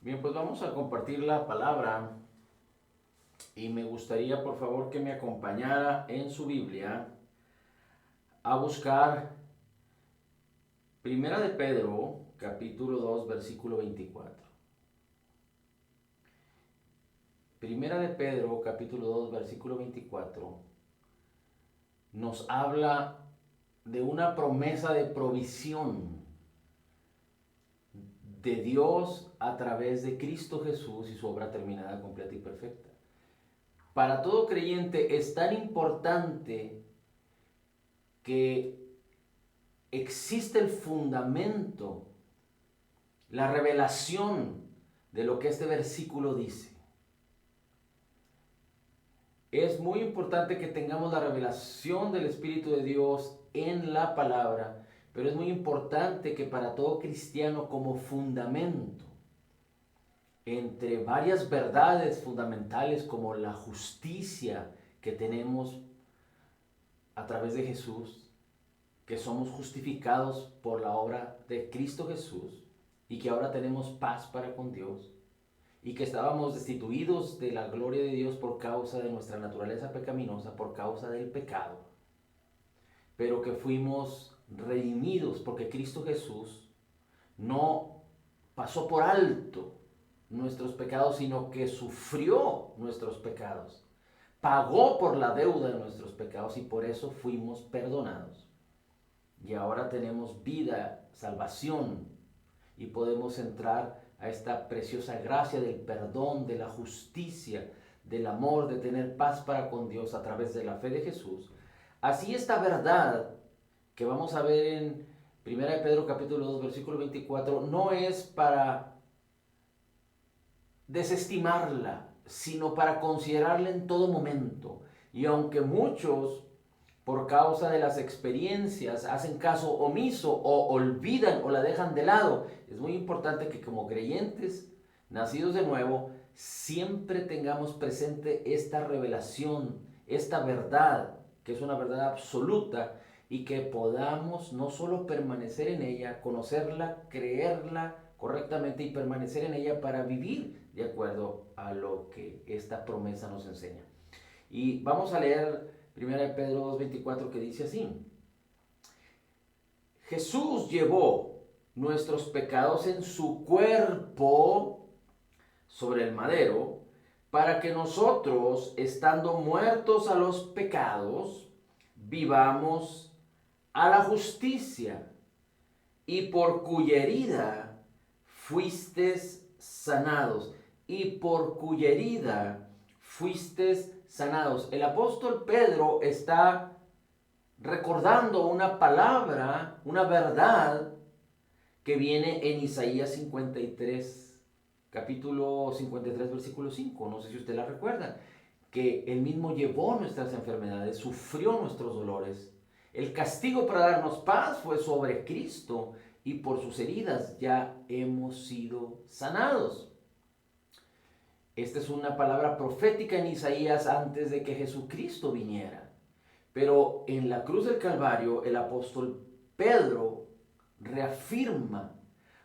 Bien, pues vamos a compartir la palabra y me gustaría por favor que me acompañara en su Biblia a buscar Primera de Pedro, capítulo 2, versículo 24. Primera de Pedro, capítulo 2, versículo 24, nos habla de una promesa de provisión de Dios a través de Cristo Jesús y su obra terminada, completa y perfecta. Para todo creyente es tan importante que existe el fundamento, la revelación de lo que este versículo dice. Es muy importante que tengamos la revelación del Espíritu de Dios en la palabra, pero es muy importante que para todo cristiano como fundamento, entre varias verdades fundamentales como la justicia que tenemos a través de Jesús, que somos justificados por la obra de Cristo Jesús y que ahora tenemos paz para con Dios y que estábamos destituidos de la gloria de Dios por causa de nuestra naturaleza pecaminosa, por causa del pecado, pero que fuimos redimidos porque Cristo Jesús no pasó por alto nuestros pecados, sino que sufrió nuestros pecados, pagó por la deuda de nuestros pecados y por eso fuimos perdonados. Y ahora tenemos vida, salvación y podemos entrar a esta preciosa gracia del perdón, de la justicia, del amor, de tener paz para con Dios a través de la fe de Jesús. Así esta verdad que vamos a ver en 1 de Pedro capítulo 2 versículo 24 no es para desestimarla, sino para considerarla en todo momento. Y aunque muchos por causa de las experiencias hacen caso omiso o olvidan o la dejan de lado, es muy importante que como creyentes nacidos de nuevo siempre tengamos presente esta revelación, esta verdad, que es una verdad absoluta y que podamos no solo permanecer en ella, conocerla, creerla correctamente y permanecer en ella para vivir de acuerdo a lo que esta promesa nos enseña. Y vamos a leer 1 Pedro 2:24 que dice así: Jesús llevó nuestros pecados en su cuerpo sobre el madero, para que nosotros, estando muertos a los pecados, vivamos a la justicia, y por cuya herida fuisteis sanados, y por cuya herida fuisteis sanados. El apóstol Pedro está recordando una palabra, una verdad que viene en Isaías 53, capítulo 53, versículo 5. No sé si usted la recuerda, que él mismo llevó nuestras enfermedades, sufrió nuestros dolores. El castigo para darnos paz fue sobre Cristo y por sus heridas ya hemos sido sanados. Esta es una palabra profética en Isaías antes de que Jesucristo viniera. Pero en la cruz del Calvario el apóstol Pedro reafirma,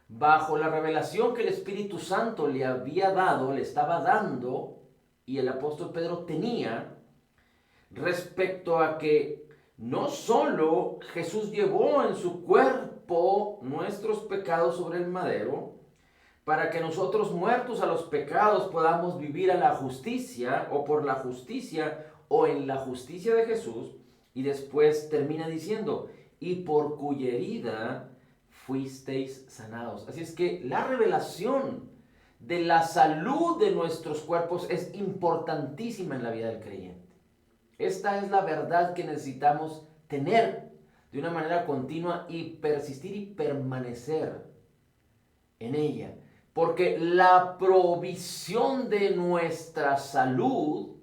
bajo la revelación que el Espíritu Santo le había dado, le estaba dando, y el apóstol Pedro tenía, respecto a que no solo Jesús llevó en su cuerpo nuestros pecados sobre el madero, para que nosotros muertos a los pecados podamos vivir a la justicia o por la justicia o en la justicia de Jesús. Y después termina diciendo, y por cuya herida fuisteis sanados. Así es que la revelación de la salud de nuestros cuerpos es importantísima en la vida del creyente. Esta es la verdad que necesitamos tener de una manera continua y persistir y permanecer en ella. Porque la provisión de nuestra salud,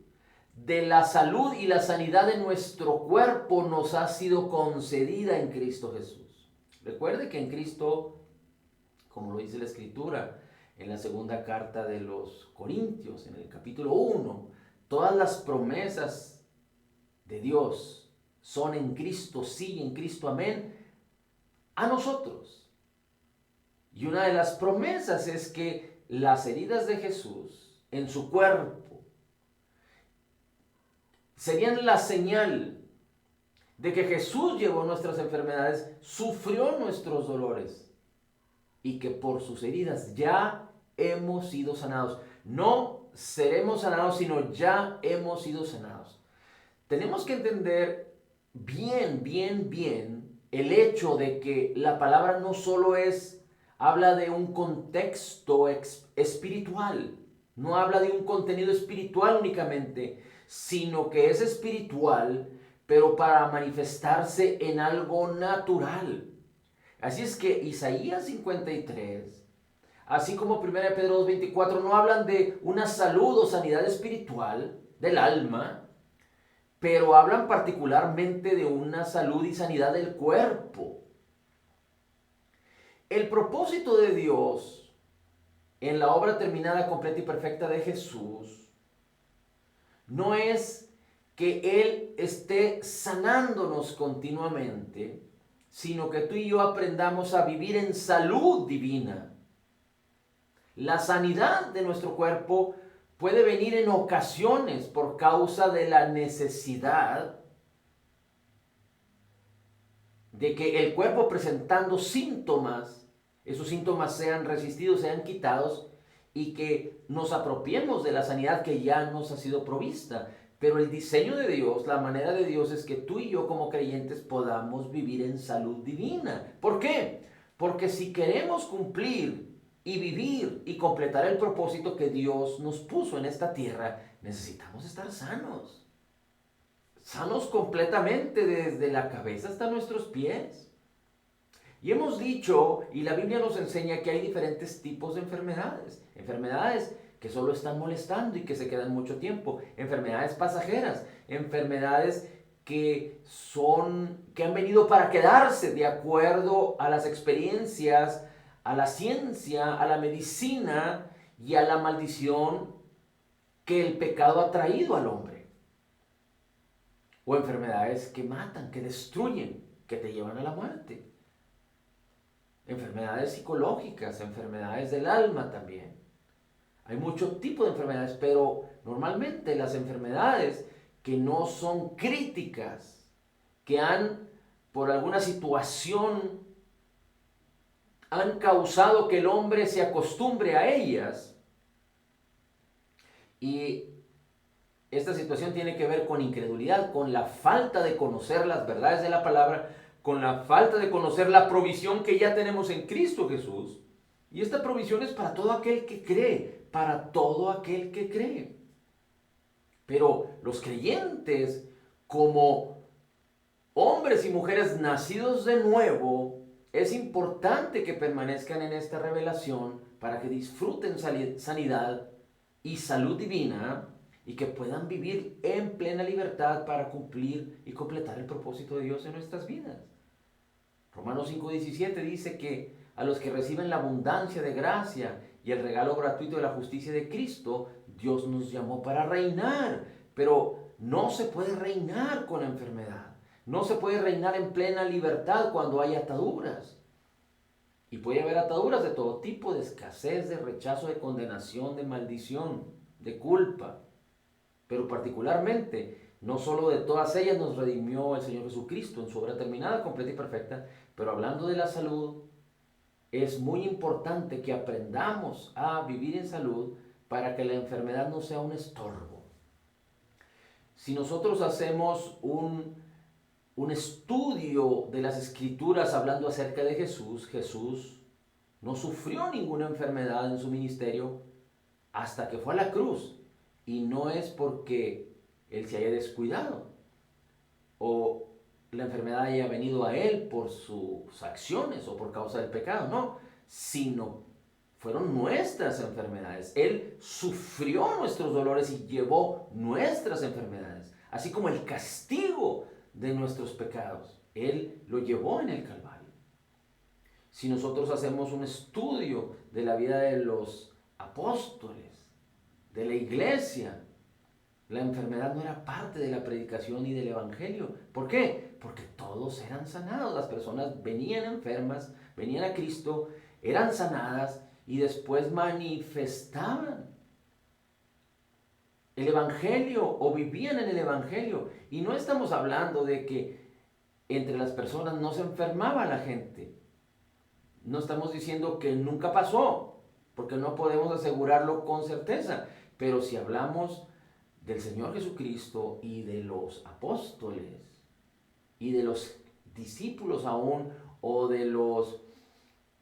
de la salud y la sanidad de nuestro cuerpo nos ha sido concedida en Cristo Jesús. Recuerde que en Cristo, como lo dice la Escritura, en la segunda carta de los Corintios, en el capítulo 1, todas las promesas de Dios son en Cristo, sí, en Cristo, amén, a nosotros. Y una de las promesas es que las heridas de Jesús en su cuerpo serían la señal de que Jesús llevó nuestras enfermedades, sufrió nuestros dolores y que por sus heridas ya hemos sido sanados. No seremos sanados, sino ya hemos sido sanados. Tenemos que entender bien el hecho de que la palabra no solo habla de un contexto espiritual, no habla de un contenido espiritual únicamente, sino que es espiritual, pero para manifestarse en algo natural. Así es que Isaías 53, así como 1 Pedro 2:24, no hablan de una salud o sanidad espiritual del alma, pero hablan particularmente de una salud y sanidad del cuerpo. El propósito de Dios en la obra terminada, completa y perfecta de Jesús no es que Él esté sanándonos continuamente, sino que tú y yo aprendamos a vivir en salud divina. La sanidad de nuestro cuerpo puede venir en ocasiones por causa de la necesidad de que el cuerpo presentando síntomas, esos síntomas sean resistidos, sean quitados y que nos apropiemos de la sanidad que ya nos ha sido provista. Pero el diseño de Dios, la manera de Dios es que tú y yo como creyentes podamos vivir en salud divina. ¿Por qué? Porque si queremos cumplir y vivir y completar el propósito que Dios nos puso en esta tierra, necesitamos estar sanos. Sanos completamente desde la cabeza hasta nuestros pies. Y hemos dicho, y la Biblia nos enseña que hay diferentes tipos de enfermedades. Enfermedades que solo están molestando y que se quedan mucho tiempo. Enfermedades pasajeras. Enfermedades que han venido para quedarse de acuerdo a las experiencias, a la ciencia, a la medicina y a la maldición que el pecado ha traído al hombre. O enfermedades que matan, que destruyen, que te llevan a la muerte. Enfermedades psicológicas, enfermedades del alma también. Hay muchos tipos de enfermedades, pero normalmente las enfermedades que no son críticas, que por alguna situación, han causado que el hombre se acostumbre a ellas. Y esta situación tiene que ver con incredulidad, con la falta de conocer las verdades de la palabra, con la falta de conocer la provisión que ya tenemos en Cristo Jesús. Y esta provisión es para todo aquel que cree, para todo aquel que cree. Pero los creyentes, como hombres y mujeres nacidos de nuevo, es importante que permanezcan en esta revelación para que disfruten sanidad y salud divina y que puedan vivir en plena libertad para cumplir y completar el propósito de Dios en nuestras vidas. Romanos 5:17 dice que a los que reciben la abundancia de gracia y el regalo gratuito de la justicia de Cristo, Dios nos llamó para reinar, pero no se puede reinar con enfermedad. No se puede reinar en plena libertad cuando hay ataduras. Y puede haber ataduras de todo tipo, de escasez, de rechazo, de condenación, de maldición, de culpa. Pero particularmente, no solo de todas ellas nos redimió el Señor Jesucristo en su obra terminada, completa y perfecta, pero hablando de la salud, es muy importante que aprendamos a vivir en salud para que la enfermedad no sea un estorbo. Si nosotros hacemos un estudio de las Escrituras hablando acerca de Jesús, Jesús no sufrió ninguna enfermedad en su ministerio hasta que fue a la cruz. Y no es porque Él se haya descuidado o la enfermedad haya venido a Él por sus acciones o por causa del pecado, no, sino fueron nuestras enfermedades. Él sufrió nuestros dolores y llevó nuestras enfermedades, así como el castigo de nuestros pecados. Él lo llevó en el Calvario. Si nosotros hacemos un estudio de la vida de los apóstoles, de la iglesia, la enfermedad no era parte de la predicación y del evangelio. ¿Por qué? Porque todos eran sanados. Las personas venían enfermas, venían a Cristo, eran sanadas y después manifestaban el Evangelio o vivían en el Evangelio. Y no estamos hablando de que entre las personas no se enfermaba la gente. No estamos diciendo que nunca pasó, porque no podemos asegurarlo con certeza. Pero si hablamos del Señor Jesucristo y de los apóstoles y de los discípulos aún, o de los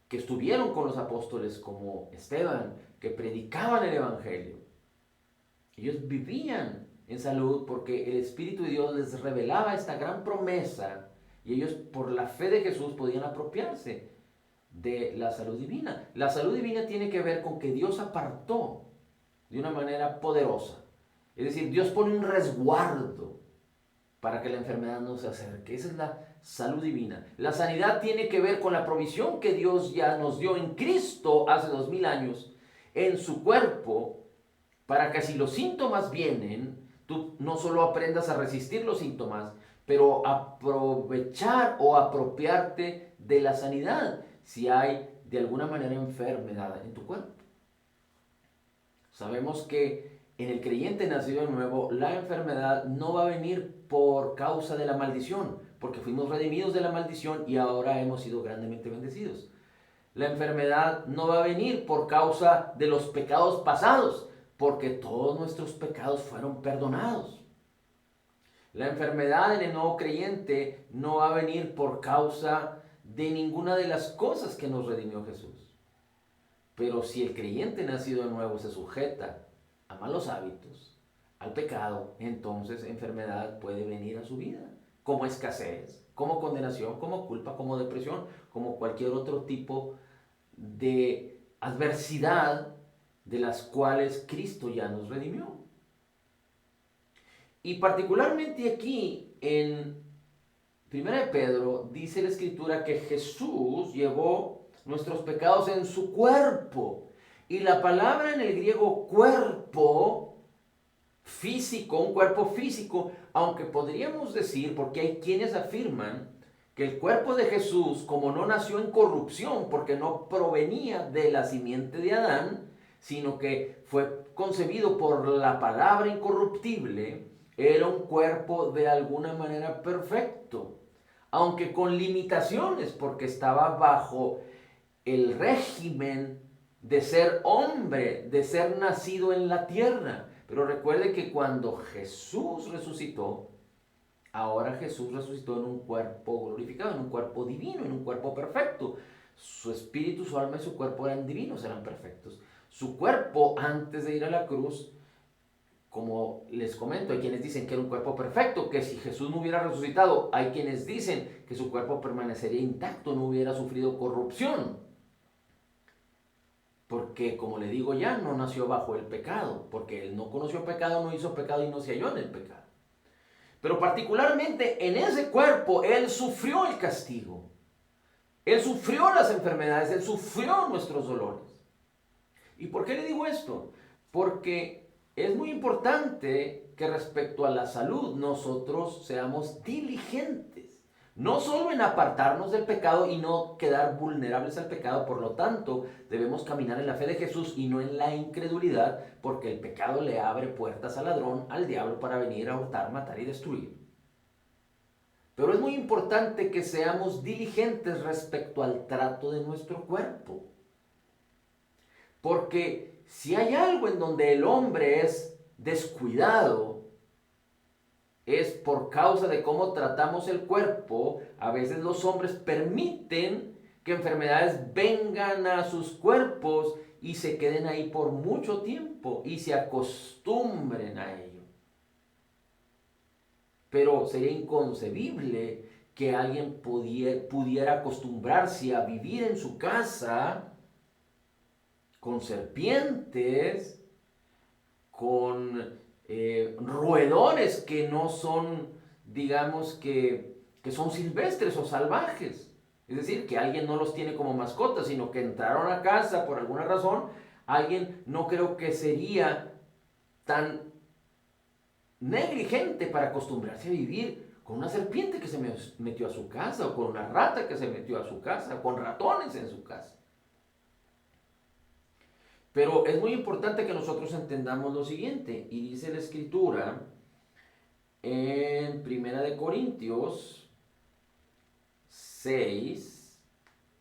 que estuvieron con los apóstoles como Esteban, que predicaban el Evangelio, ellos vivían en salud porque el Espíritu de Dios les revelaba esta gran promesa y ellos por la fe de Jesús podían apropiarse de la salud divina. La salud divina tiene que ver con que Dios apartó de una manera poderosa. Es decir, Dios pone un resguardo para que la enfermedad no se acerque. Esa es la salud divina. La sanidad tiene que ver con la provisión que Dios ya nos dio en Cristo hace 2000 años, en su cuerpo, para que si los síntomas vienen, tú no solo aprendas a resistir los síntomas, pero aprovechar o apropiarte de la sanidad si hay de alguna manera enfermedad en tu cuerpo. Sabemos que en el creyente nacido de nuevo, la enfermedad no va a venir por causa de la maldición, porque fuimos redimidos de la maldición y ahora hemos sido grandemente bendecidos. La enfermedad no va a venir por causa de los pecados pasados, porque todos nuestros pecados fueron perdonados. La enfermedad en el nuevo creyente no va a venir por causa de ninguna de las cosas que nos redimió Jesús. Pero si el creyente nacido de nuevo se sujeta a malos hábitos, al pecado, entonces enfermedad puede venir a su vida, como escasez, como condenación, como culpa, como depresión, como cualquier otro tipo de adversidad de las cuales Cristo ya nos redimió. Y particularmente aquí en 1 de Pedro dice la Escritura que Jesús llevó nuestros pecados en su cuerpo. Y la palabra en el griego cuerpo físico, un cuerpo físico, aunque podríamos decir, porque hay quienes afirman que el cuerpo de Jesús, como no nació en corrupción, porque no provenía de la simiente de Adán, sino que fue concebido por la palabra incorruptible, era un cuerpo de alguna manera perfecto, aunque con limitaciones, porque estaba bajo el régimen de ser hombre, de ser nacido en la tierra. Pero recuerde que cuando Jesús resucitó, ahora Jesús resucitó en un cuerpo glorificado, en un cuerpo divino, en un cuerpo perfecto. Su espíritu, su alma y su cuerpo eran divinos, eran perfectos. Su cuerpo, antes de ir a la cruz, como les comento, hay quienes dicen que era un cuerpo perfecto, que si Jesús no hubiera resucitado, hay quienes dicen que su cuerpo permanecería intacto, no hubiera sufrido corrupción. Porque, como le digo ya, no nació bajo el pecado, porque él no conoció pecado, no hizo pecado y no se halló en el pecado. Pero particularmente en ese cuerpo, él sufrió el castigo. Él sufrió las enfermedades, él sufrió nuestros dolores. ¿Y por qué le digo esto? Porque es muy importante que respecto a la salud nosotros seamos diligentes. No solo en apartarnos del pecado y no quedar vulnerables al pecado, por lo tanto, debemos caminar en la fe de Jesús y no en la incredulidad, porque el pecado le abre puertas al ladrón, al diablo, para venir a hurtar, matar y destruir. Pero es muy importante que seamos diligentes respecto al trato de nuestro cuerpo. Porque si hay algo en donde el hombre es descuidado, es por causa de cómo tratamos el cuerpo. A veces los hombres permiten que enfermedades vengan a sus cuerpos y se queden ahí por mucho tiempo y se acostumbren a ello. Pero sería inconcebible que alguien pudiera acostumbrarse a vivir en su casa con serpientes, con roedores que no son, digamos que son silvestres o salvajes. Es decir, que alguien no los tiene como mascotas, sino que entraron a casa por alguna razón. Alguien no creo que sería tan negligente para acostumbrarse a vivir con una serpiente que se metió a su casa, o con una rata que se metió a su casa, o con ratones en su casa. Pero es muy importante que nosotros entendamos lo siguiente, y dice la Escritura en Primera de Corintios 6,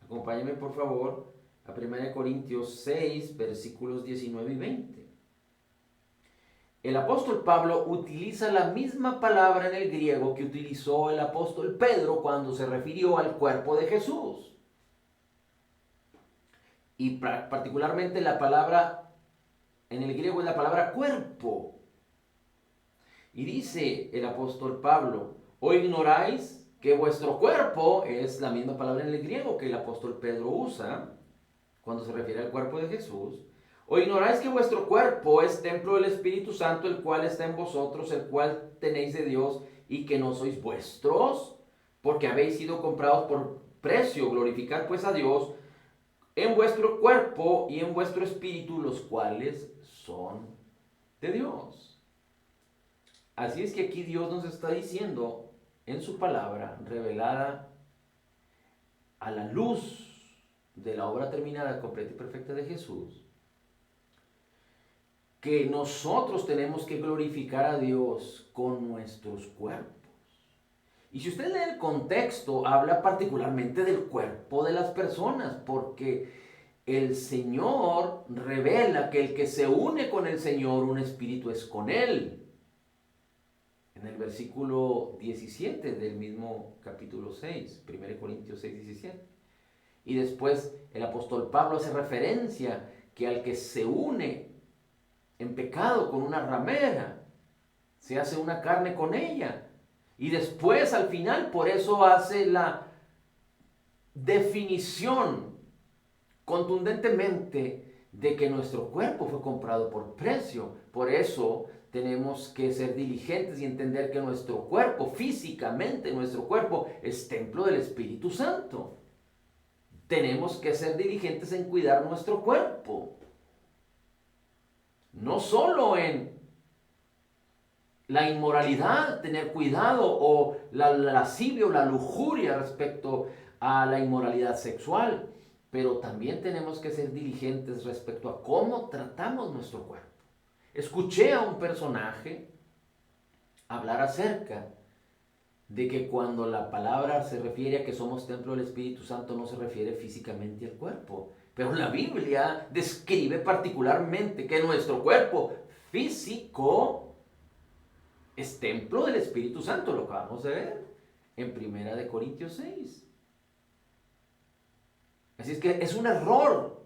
acompáñame por favor a Primera de Corintios 6, versículos 19 y 20. El apóstol Pablo utiliza la misma palabra en el griego que utilizó el apóstol Pedro cuando se refirió al cuerpo de Jesús. Y particularmente la palabra en el griego es la palabra cuerpo. Y dice el apóstol Pablo, ¿o ignoráis que vuestro cuerpo es la misma palabra en el griego que el apóstol Pedro usa cuando se refiere al cuerpo de Jesús? ¿O ignoráis que vuestro cuerpo es templo del Espíritu Santo, el cual está en vosotros, el cual tenéis de Dios, y que no sois vuestros? Porque habéis sido comprados por precio. Glorificad pues a Dios en vuestro cuerpo y en vuestro espíritu, los cuales son de Dios. Así es que aquí Dios nos está diciendo en su palabra, revelada a la luz de la obra terminada, completa y perfecta de Jesús, que nosotros tenemos que glorificar a Dios con nuestros cuerpos. Y si usted lee el contexto, habla particularmente del cuerpo de las personas, porque el Señor revela que el que se une con el Señor, un espíritu es con Él. En el versículo 17 del mismo capítulo 6, 1 Corintios 6, 17. Y después el apóstol Pablo hace referencia que al que se une en pecado con una ramera, se hace una carne con ella. Y después al final por eso hace la definición contundentemente de que nuestro cuerpo fue comprado por precio. Por eso tenemos que ser diligentes y entender que nuestro cuerpo, físicamente nuestro cuerpo, es templo del Espíritu Santo. Tenemos que ser diligentes en cuidar nuestro cuerpo. No solo en la inmoralidad, tener cuidado, o la lascivia o la lujuria respecto a la inmoralidad sexual, pero también tenemos que ser diligentes respecto a cómo tratamos nuestro cuerpo. Escuché a un personaje hablar acerca de que cuando la palabra se refiere a que somos templo del Espíritu Santo, no se refiere físicamente al cuerpo. Pero la Biblia describe particularmente que nuestro cuerpo físico es templo del Espíritu Santo, lo acabamos de ver en Primera de Corintios 6. Así es que es un error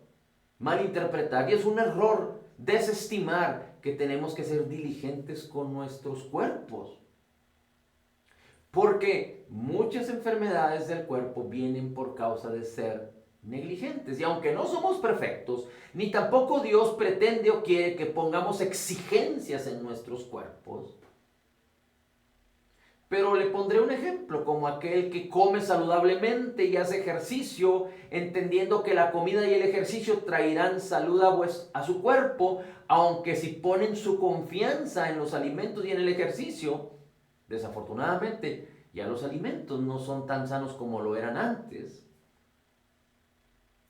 malinterpretar y es un error desestimar que tenemos que ser diligentes con nuestros cuerpos. Porque muchas enfermedades del cuerpo vienen por causa de ser negligentes. Y aunque no somos perfectos, ni tampoco Dios pretende o quiere que pongamos exigencias en nuestros cuerpos, pero le pondré un ejemplo, como aquel que come saludablemente y hace ejercicio, entendiendo que la comida y el ejercicio traerán salud a su cuerpo, aunque si ponen su confianza en los alimentos y en el ejercicio, desafortunadamente ya los alimentos no son tan sanos como lo eran antes.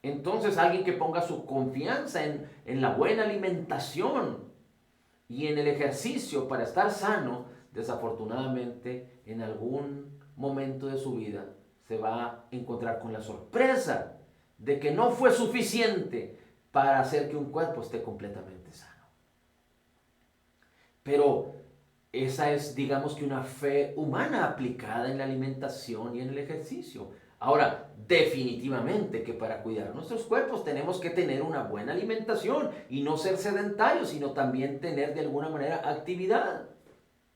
Entonces alguien que ponga su confianza en la buena alimentación y en el ejercicio para estar sano, desafortunadamente en algún momento de su vida se va a encontrar con la sorpresa de que no fue suficiente para hacer que un cuerpo esté completamente sano. Pero esa es, digamos que una fe humana aplicada en la alimentación y en el ejercicio. Ahora, definitivamente que para cuidar nuestros cuerpos tenemos que tener una buena alimentación y no ser sedentarios, sino también tener de alguna manera actividad.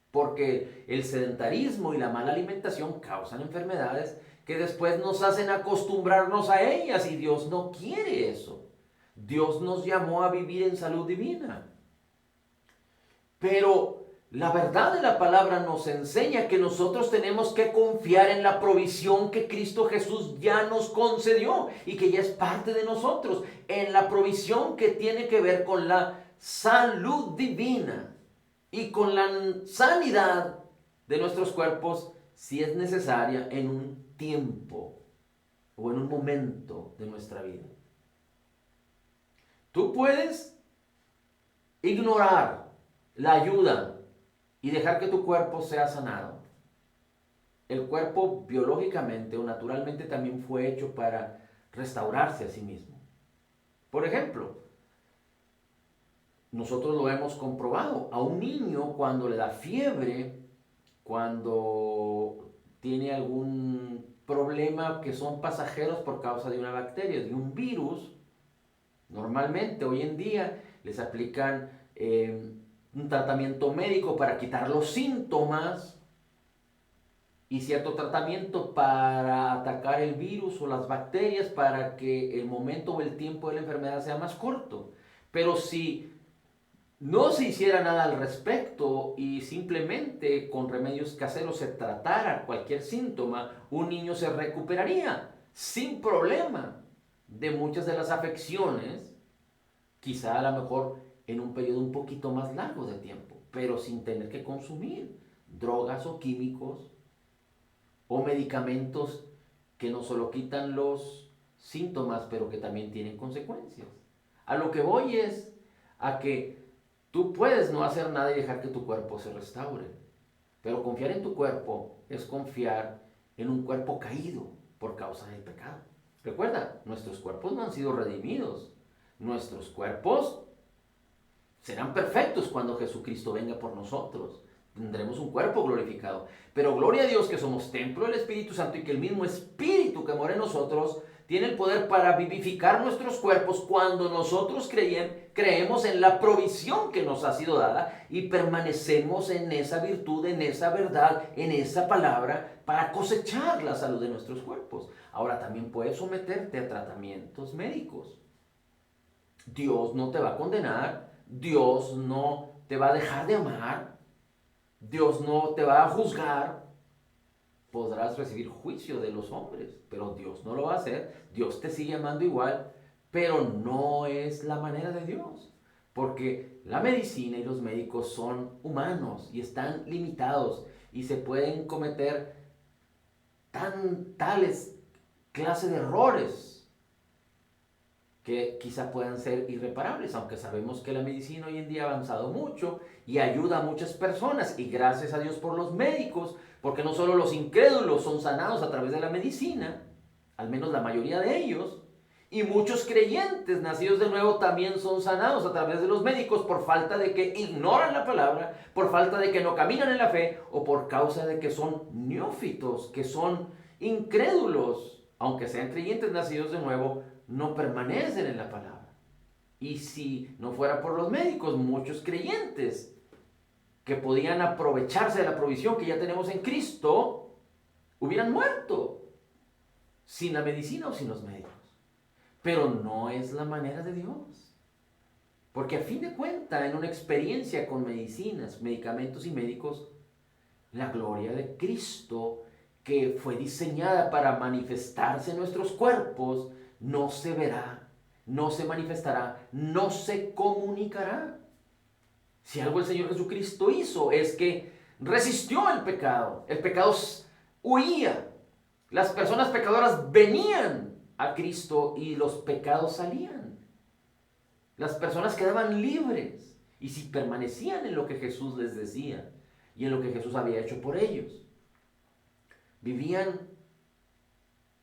Porque el sedentarismo y la mala alimentación causan enfermedades que después nos hacen acostumbrarnos a ellas, y Dios no quiere eso. Dios nos llamó a vivir en salud divina. Pero la verdad de la palabra nos enseña que nosotros tenemos que confiar en la provisión que Cristo Jesús ya nos concedió y que ya es parte de nosotros, en la provisión que tiene que ver con la salud divina y con la sanidad de nuestros cuerpos, si es necesaria, en un tiempo o en un momento de nuestra vida. Tú puedes ignorar la ayuda y dejar que tu cuerpo sea sanado. El cuerpo biológicamente o naturalmente también fue hecho para restaurarse a sí mismo. Por ejemplo, nosotros lo hemos comprobado. A un niño cuando le da fiebre, cuando tiene algún problema que son pasajeros por causa de una bacteria, de un virus, normalmente hoy en día les aplican un tratamiento médico para quitar los síntomas y cierto tratamiento para atacar el virus o las bacterias para que el momento o el tiempo de la enfermedad sea más corto. Pero si no se hiciera nada al respecto y simplemente con remedios caseros se tratara cualquier síntoma, un niño se recuperaría sin problema de muchas de las afecciones, quizá a lo mejor en un periodo un poquito más largo de tiempo, pero sin tener que consumir drogas o químicos o medicamentos que no solo quitan los síntomas, pero que también tienen consecuencias. A lo que voy es a que tú puedes no hacer nada y dejar que tu cuerpo se restaure, pero confiar en tu cuerpo es confiar en un cuerpo caído por causa del pecado. Recuerda, nuestros cuerpos no han sido redimidos. Nuestros cuerpos serán perfectos cuando Jesucristo venga por nosotros. Tendremos un cuerpo glorificado. Pero gloria a Dios que somos templo del Espíritu Santo y que el mismo Espíritu que mora en nosotros tiene el poder para vivificar nuestros cuerpos cuando nosotros creemos en la provisión que nos ha sido dada y permanecemos en esa virtud, en esa verdad, en esa palabra para cosechar la salud de nuestros cuerpos. Ahora también puedes someterte a tratamientos médicos. Dios no te va a condenar, Dios no te va a dejar de amar, Dios no te va a juzgar. Podrás recibir juicio de los hombres, pero Dios no lo va a hacer. Dios te sigue amando igual, pero no es la manera de Dios. Porque la medicina y los médicos son humanos y están limitados y se pueden cometer tales clases de errores que quizá puedan ser irreparables, aunque sabemos que la medicina hoy en día ha avanzado mucho y ayuda a muchas personas, y gracias a Dios por los médicos, porque no solo los incrédulos son sanados a través de la medicina, al menos la mayoría de ellos, y muchos creyentes nacidos de nuevo también son sanados a través de los médicos por falta de que ignoran la palabra, por falta de que no caminan en la fe o por causa de que son neófitos, que son incrédulos, aunque sean creyentes nacidos de nuevo, no permanecen en la palabra. Y si no fuera por los médicos, muchos creyentes que podían aprovecharse de la provisión que ya tenemos en Cristo, hubieran muerto sin la medicina o sin los médicos. Pero no es la manera de Dios. Porque a fin de cuentas, en una experiencia con medicinas, medicamentos y médicos, la gloria de Cristo, que fue diseñada para manifestarse en nuestros cuerpos, no se verá, no se manifestará, no se comunicará. Si algo el Señor Jesucristo hizo es que resistió el pecado huía, las personas pecadoras venían a Cristo y los pecados salían. Las personas quedaban libres y si permanecían en lo que Jesús les decía y en lo que Jesús había hecho por ellos, vivían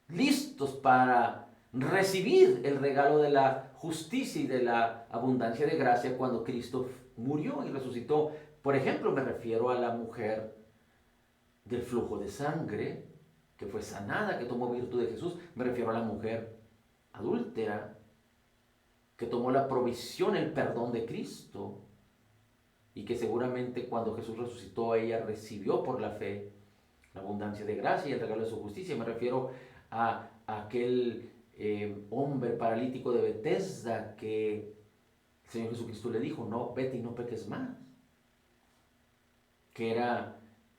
listos para recibir el regalo de la justicia y de la abundancia de gracia cuando Cristo murió y resucitó. Por ejemplo, me refiero a la mujer del flujo de sangre que fue sanada, que tomó virtud de Jesús. Me refiero a la mujer adúltera que tomó la provisión, el perdón de Cristo y que seguramente cuando Jesús resucitó ella recibió por la fe la abundancia de gracia y el regalo de su justicia. Me refiero a aquel hombre paralítico de Betesda que el Señor Jesucristo le dijo, no, vete y no peques más. Que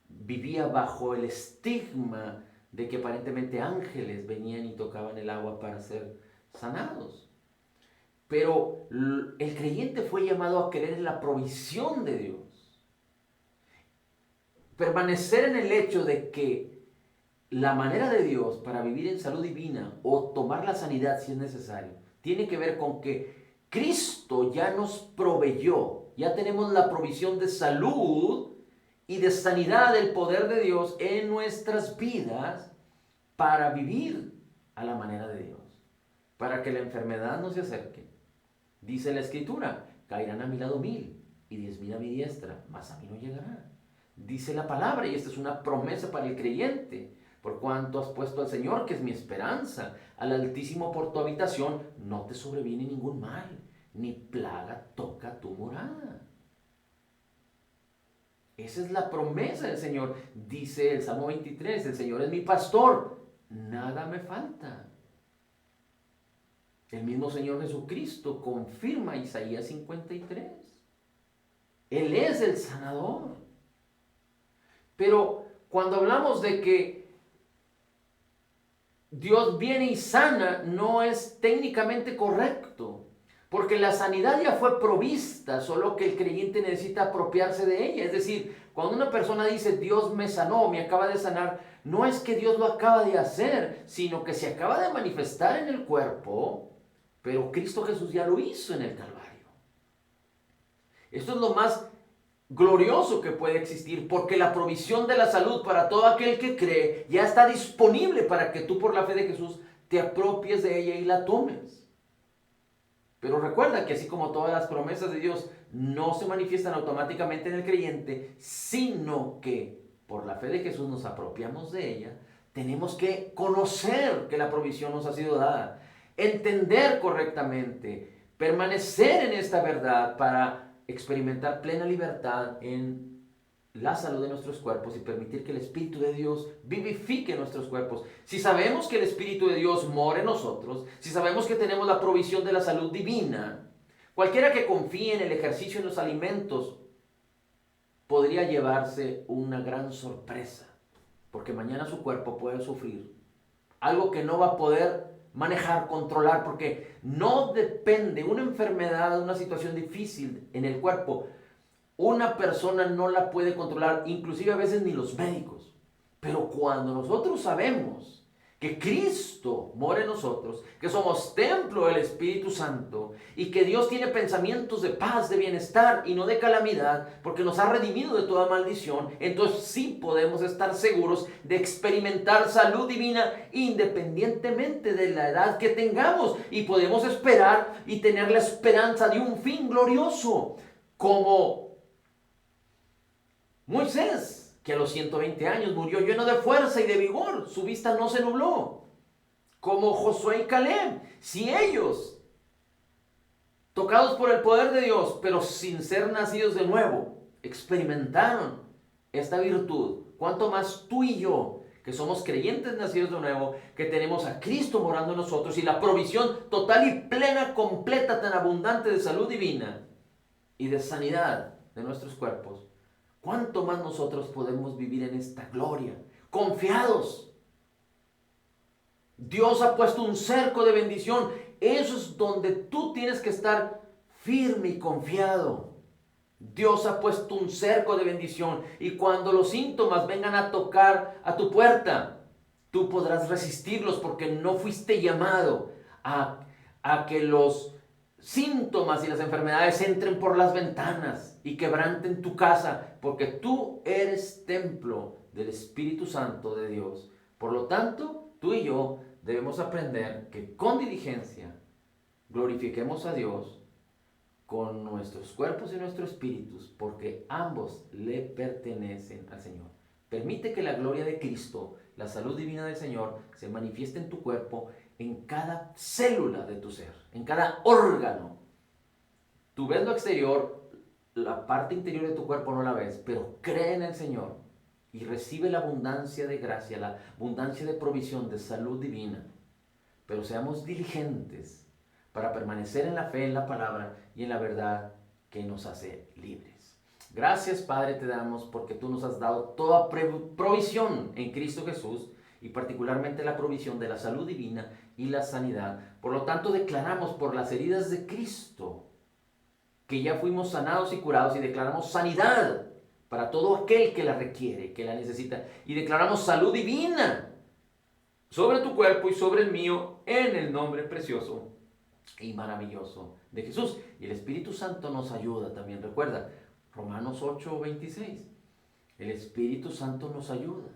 vivía bajo el estigma de que aparentemente ángeles venían y tocaban el agua para ser sanados. Pero el creyente fue llamado a creer en la provisión de Dios. Permanecer en el hecho de que la manera de Dios para vivir en salud divina o tomar la sanidad si es necesario, tiene que ver con que Cristo ya nos proveyó, ya tenemos la provisión de salud y de sanidad del poder de Dios en nuestras vidas para vivir a la manera de Dios, para que la enfermedad no se acerque. Dice la Escritura, caerán a mi lado 1000 y 10,000 a mi diestra, mas a mí no llegará. Dice la palabra, y esta es una promesa para el creyente, por cuanto has puesto al Señor, que es mi esperanza, al Altísimo por tu habitación, no te sobreviene ningún mal, ni plaga toca tu morada. Esa es la promesa del Señor. Dice el Salmo 23, el Señor es mi pastor, nada me falta. El mismo Señor Jesucristo confirma Isaías 53. Él es el sanador. Pero cuando hablamos de que Dios viene y sana, no es técnicamente correcto. Porque la sanidad ya fue provista, solo que el creyente necesita apropiarse de ella. Es decir, cuando una persona dice, Dios me sanó, me acaba de sanar, no es que Dios lo acaba de hacer, sino que se acaba de manifestar en el cuerpo, pero Cristo Jesús ya lo hizo en el Calvario. Esto es lo más glorioso que puede existir, porque la provisión de la salud para todo aquel que cree ya está disponible para que tú por la fe de Jesús te apropies de ella y la tomes. Pero recuerda que así como todas las promesas de Dios no se manifiestan automáticamente en el creyente, sino que por la fe de Jesús nos apropiamos de ella, tenemos que conocer que la provisión nos ha sido dada, entender correctamente, permanecer en esta verdad para experimentar plena libertad en la salud de nuestros cuerpos y permitir que el Espíritu de Dios vivifique nuestros cuerpos. Si sabemos que el Espíritu de Dios mora en nosotros, si sabemos que tenemos la provisión de la salud divina, cualquiera que confíe en el ejercicio en los alimentos podría llevarse una gran sorpresa, porque mañana su cuerpo puede sufrir algo que no va a poder manejar, controlar, porque no depende una enfermedad, una situación difícil en el cuerpo. Una persona no la puede controlar, inclusive a veces ni los médicos. Pero cuando nosotros sabemos que Cristo mora en nosotros, que somos templo del Espíritu Santo y que Dios tiene pensamientos de paz, de bienestar y no de calamidad, porque nos ha redimido de toda maldición, entonces sí podemos estar seguros de experimentar salud divina independientemente de la edad que tengamos, y podemos esperar y tener la esperanza de un fin glorioso, como Moisés, que a los 120 años murió lleno de fuerza y de vigor, su vista no se nubló. Como Josué y Caleb, si ellos, tocados por el poder de Dios, pero sin ser nacidos de nuevo, experimentaron esta virtud, ¿cuánto más tú y yo, que somos creyentes nacidos de nuevo, que tenemos a Cristo morando en nosotros y la provisión total y plena, completa, tan abundante de salud divina y de sanidad de nuestros cuerpos? ¿Cuánto más nosotros podemos vivir en esta gloria, confiados? Dios ha puesto un cerco de bendición. Eso es donde tú tienes que estar firme y confiado. Dios ha puesto un cerco de bendición, y cuando los síntomas vengan a tocar a tu puerta, tú podrás resistirlos, porque no fuiste llamado a que los síntomas y las enfermedades entren por las ventanas y quebranten tu casa, porque tú eres templo del Espíritu Santo de Dios. Por lo tanto, tú y yo debemos aprender que con diligencia glorifiquemos a Dios con nuestros cuerpos y nuestros espíritus, porque ambos le pertenecen al Señor. Permite que la gloria de Cristo, la salud divina del Señor, se manifieste en tu cuerpo, en cada célula de tu ser, en cada órgano. Tú ves lo exterior, la parte interior de tu cuerpo no la ves, pero cree en el Señor y recibe la abundancia de gracia, la abundancia de provisión, de salud divina. Pero seamos diligentes para permanecer en la fe, en la palabra y en la verdad que nos hace libres. Gracias, Padre, te damos porque tú nos has dado toda provisión en Cristo Jesús, y particularmente la provisión de la salud divina y la sanidad. Por lo tanto, declaramos por las heridas de Cristo que ya fuimos sanados y curados, y declaramos sanidad para todo aquel que la requiere, que la necesita, y declaramos salud divina sobre tu cuerpo y sobre el mío, en el nombre precioso y maravilloso de Jesús. Y el Espíritu Santo nos ayuda también. Recuerda, Romanos 8:26. El Espíritu Santo nos ayuda.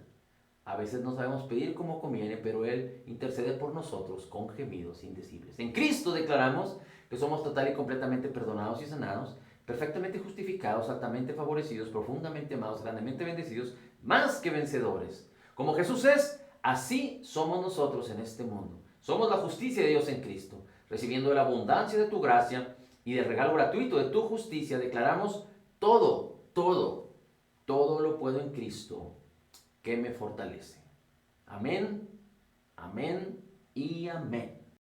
A veces no sabemos pedir como conviene, pero Él intercede por nosotros con gemidos indecibles. En Cristo declaramos que somos total y completamente perdonados y sanados, perfectamente justificados, altamente favorecidos, profundamente amados, grandemente bendecidos, más que vencedores. Como Jesús es, así somos nosotros en este mundo. Somos la justicia de Dios en Cristo. Recibiendo la abundancia de tu gracia y del regalo gratuito de tu justicia, declaramos todo lo puedo en Cristo que me fortalece. Amén, amén y amén.